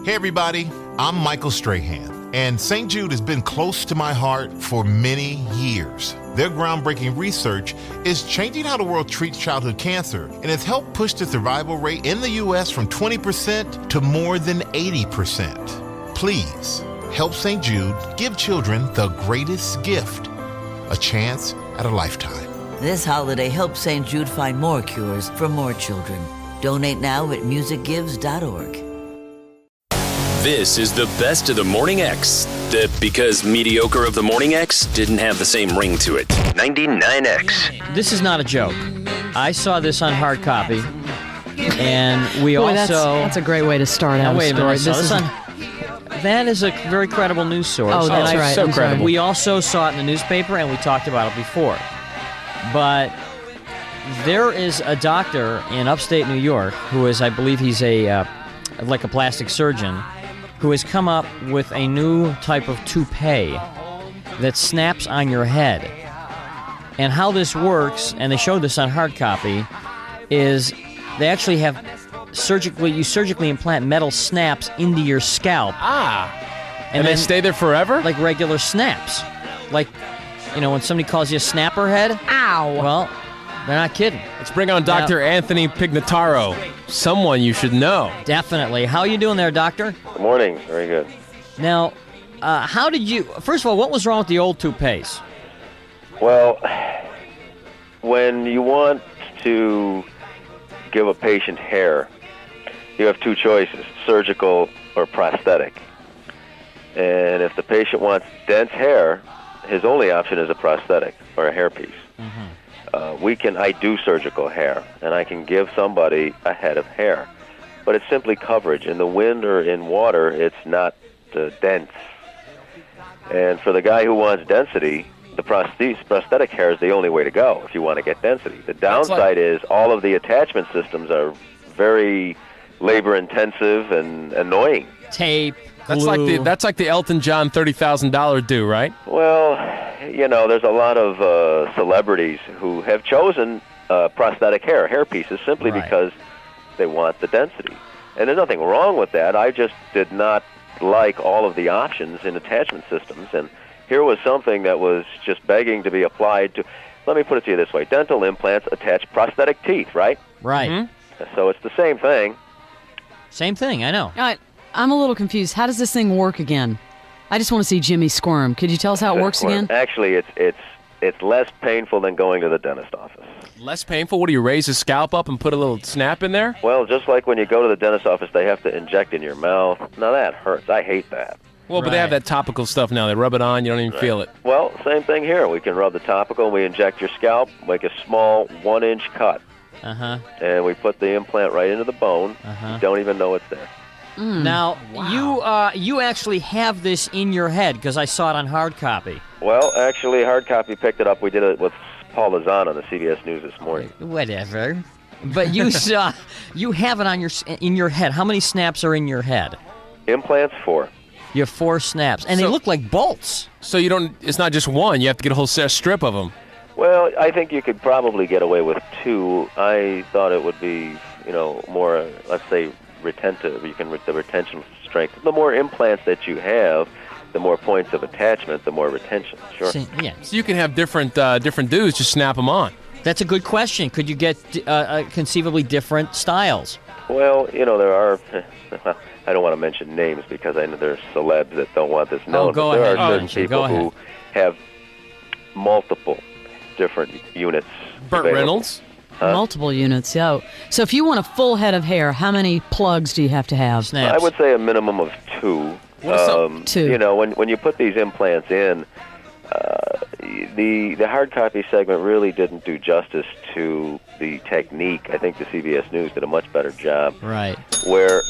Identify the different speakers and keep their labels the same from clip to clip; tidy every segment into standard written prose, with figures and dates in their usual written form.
Speaker 1: Hey everybody, I'm Michael Strahan, and St. Jude has been close to my heart for many years. Their groundbreaking research is changing how the world treats childhood cancer, and has helped push the survival rate in the U.S. from 20% to more than 80%. Please, help St. Jude give children the greatest gift, a chance at a lifetime.
Speaker 2: This holiday, help St. Jude find more cures for more children. Donate now at musicgives.org.
Speaker 3: This is the best of the Morning X. Because mediocre of the Morning X didn't have the same ring to it. 99X.
Speaker 4: This is not a joke. I saw this on hard copy, and we also...
Speaker 5: That's a great way to start out
Speaker 4: wait
Speaker 5: a
Speaker 4: a minute,
Speaker 5: story.
Speaker 4: That is a very credible news source.
Speaker 5: Oh, that's right.
Speaker 4: So
Speaker 5: I'm
Speaker 4: credible.
Speaker 5: sorry.
Speaker 4: We also saw it in the newspaper, and we talked about it before. But there is a doctor in upstate New York who is, I believe he's like a plastic surgeon, who has come up with a new type of toupee that snaps on your head. And how this works, and they showed this on hard copy, is they actually have you surgically implant metal snaps into your scalp.
Speaker 6: And they stay there forever?
Speaker 4: Like regular snaps. Like, when somebody calls you a snapper head.
Speaker 5: Ow.
Speaker 4: Well, they're not kidding.
Speaker 6: Let's bring on Dr. Anthony Pignataro. Someone you should know.
Speaker 4: Definitely. How are you doing there, doctor?
Speaker 7: Good morning. Very good.
Speaker 4: Now, how did you... First of all, what was wrong with the old toupees?
Speaker 7: Well, when you want to give a patient hair, you have two choices, surgical or prosthetic. And if the patient wants dense hair, his only option is a prosthetic or a hairpiece.
Speaker 4: Mm-hmm.
Speaker 7: I do surgical hair, and I can give somebody a head of hair. But it's simply coverage. In the wind or in water, it's not dense. And for the guy who wants density, the prosthetic hair is the only way to go if you want to get density. The downside is all of the attachment systems are very labor-intensive and annoying.
Speaker 4: Tape,
Speaker 6: That's like the Elton John $30,000 due, right?
Speaker 7: Well, there's a lot of celebrities who have chosen prosthetic hair pieces simply because they want the density. And there's nothing wrong with that. I just did not like all of the options in attachment systems. And here was something that was just begging to be applied to, let me put it to you this way, dental implants attach prosthetic teeth, right?
Speaker 4: Right.
Speaker 7: Mm-hmm. So it's the same thing.
Speaker 4: Same thing, I know.
Speaker 5: I'm a little confused. How does this thing work again? I just want to see Jimmy squirm. Could you tell us how it works again?
Speaker 7: Actually, it's less painful than going to the dentist office.
Speaker 6: Less painful? What do you raise his scalp up and put a little snap in there?
Speaker 7: Well, just like when you go to the dentist office, they have to inject in your mouth. Now that hurts. I hate that.
Speaker 6: Well, but they have that topical stuff now. They rub it on. You don't even feel it.
Speaker 7: Well, same thing here. We can rub the topical. We inject your scalp, make a small 1-inch cut. And we put the implant right into the bone. You don't even know it's there.
Speaker 4: Now, you actually have this in your head, because I saw it on hard copy.
Speaker 7: Well, actually, hard copy picked it up. We did it with Paul Lazan on the CBS News this morning.
Speaker 4: Whatever. But you have it in your head. How many snaps are in your head?
Speaker 7: Implants, 4.
Speaker 4: You have 4 snaps, and they look like bolts.
Speaker 6: So it's not just one. You have to get a whole strip of them.
Speaker 7: Well, I think you could probably get away with 2. I thought it would be, more, let's say, retentive. You can the retention strength. The more implants that you have, the more points of attachment, the more retention. Sure.
Speaker 4: So
Speaker 6: you can have different dudes. Just snap them on.
Speaker 4: That's a good question. Could you get conceivably different styles?
Speaker 7: Well, there are. I don't want to mention names because I know there's celebs that don't want this known.
Speaker 4: Go
Speaker 7: but there
Speaker 4: ahead.
Speaker 7: are certain people who have multiple different units.
Speaker 6: Burt
Speaker 7: available.
Speaker 6: Reynolds?
Speaker 5: Multiple units, yeah. So if you want a full head of hair, how many plugs do you have to have?
Speaker 4: Snaps.
Speaker 7: I would say a minimum of 2.
Speaker 5: 2.
Speaker 7: When you put these implants in, the hard copy segment really didn't do justice to the technique. I think the CBS News did a much better job.
Speaker 4: Right.
Speaker 7: Where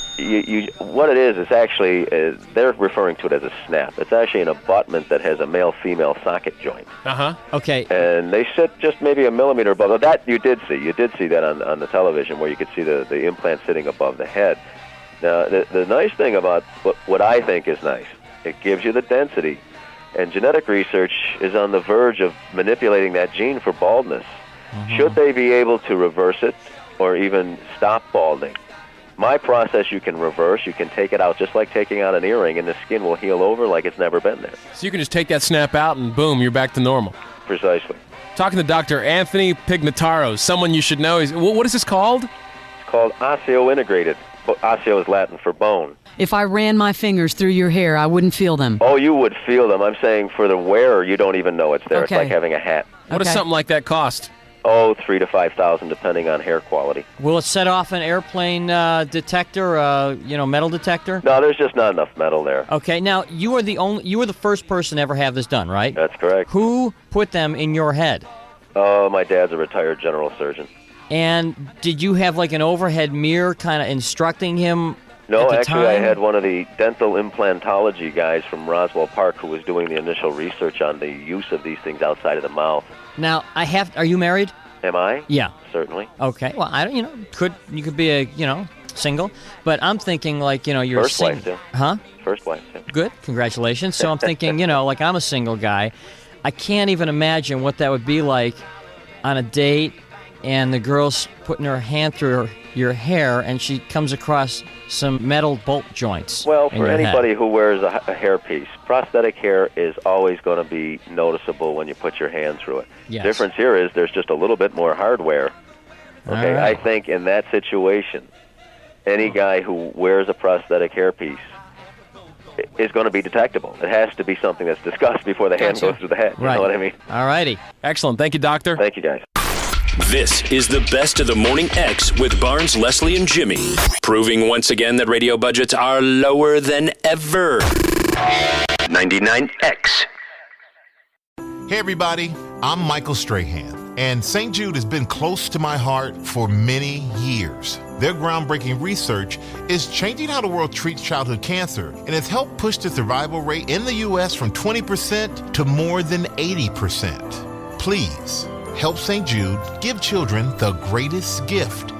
Speaker 7: what it is actually, they're referring to it as a snap. It's actually an abutment that has a male-female socket joint.
Speaker 4: Okay.
Speaker 7: And they sit just maybe a millimeter above. That you did see. You did see that on the television where you could see the implant sitting above the head. Now, the nice thing about what I think is nice, it gives you the density. And genetic research is on the verge of manipulating that gene for baldness. Should they be able to reverse it or even stop balding? My process you can reverse. You can take it out just like taking out an earring, and the skin will heal over like it's never been there.
Speaker 6: So you can just take that snap out and boom, you're back to normal.
Speaker 7: Precisely.
Speaker 6: Talking to Dr. Anthony Pignataro, someone you should know. What is this called?
Speaker 7: It's called osseo-integrated. Osseo is Latin for bone.
Speaker 5: If I ran my fingers through your hair, I wouldn't feel them.
Speaker 7: Oh, you would feel them. I'm saying for the wearer, you don't even know it's there.
Speaker 5: Okay.
Speaker 7: It's like having a hat.
Speaker 6: What does something like that cost?
Speaker 7: Oh, $3,000 to $5,000, depending on hair quality.
Speaker 4: Will it set off an airplane detector, metal detector?
Speaker 7: No, there's just not enough metal there.
Speaker 4: Okay, now you were the first person to ever have this done, right?
Speaker 7: That's correct.
Speaker 4: Who put them in your head?
Speaker 7: Oh, my dad's a retired general surgeon.
Speaker 4: And did you have like an overhead mirror kind of instructing him?
Speaker 7: No,
Speaker 4: at the
Speaker 7: actually, I
Speaker 4: time?
Speaker 7: had one of the dental implantology guys from Roswell Park who was doing the initial research on the use of these things outside of the mouth.
Speaker 4: Now, are you married?
Speaker 7: Am I?
Speaker 4: Yeah.
Speaker 7: Certainly.
Speaker 4: Okay. Well, I don't, you could be a, single, but I'm thinking like, you're
Speaker 7: First wife, too.
Speaker 4: Huh?
Speaker 7: First wife, too.
Speaker 4: Good. Congratulations. So I'm thinking, like I'm a single guy. I can't even imagine what that would be like on a date and the girl's putting her hand through your hair and she comes across some metal bolt joints.
Speaker 7: Well,
Speaker 4: in
Speaker 7: for
Speaker 4: your
Speaker 7: anybody
Speaker 4: head.
Speaker 7: who wears a hairpiece, prosthetic hair is always going to be noticeable when you put your hand through it.
Speaker 4: Yes.
Speaker 7: The difference here is there's just a little bit more hardware. Okay,
Speaker 4: All right.
Speaker 7: I think in that situation, any guy who wears a prosthetic hairpiece is going to be detectable. It has to be something that's discussed before the hand
Speaker 4: Gotcha.
Speaker 7: goes through the head. You
Speaker 4: Right.
Speaker 7: know what I mean?
Speaker 4: All righty.
Speaker 6: Excellent. Thank you, Doctor.
Speaker 7: Thank you, guys.
Speaker 3: This is the Best of the Morning X with Barnes, Leslie, and Jimmy. Proving once again that radio budgets are lower than ever. 99X.
Speaker 1: Hey everybody, I'm Michael Strahan, and St. Jude has been close to my heart for many years. Their groundbreaking research is changing how the world treats childhood cancer and has helped push the survival rate in the U.S. from 20% to more than 80%. Please help St. Jude give children the greatest gift,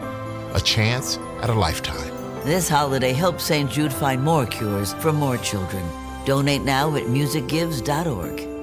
Speaker 1: a chance at a lifetime.
Speaker 2: This holiday, help St. Jude find more cures for more children. Donate now at musicgives.org.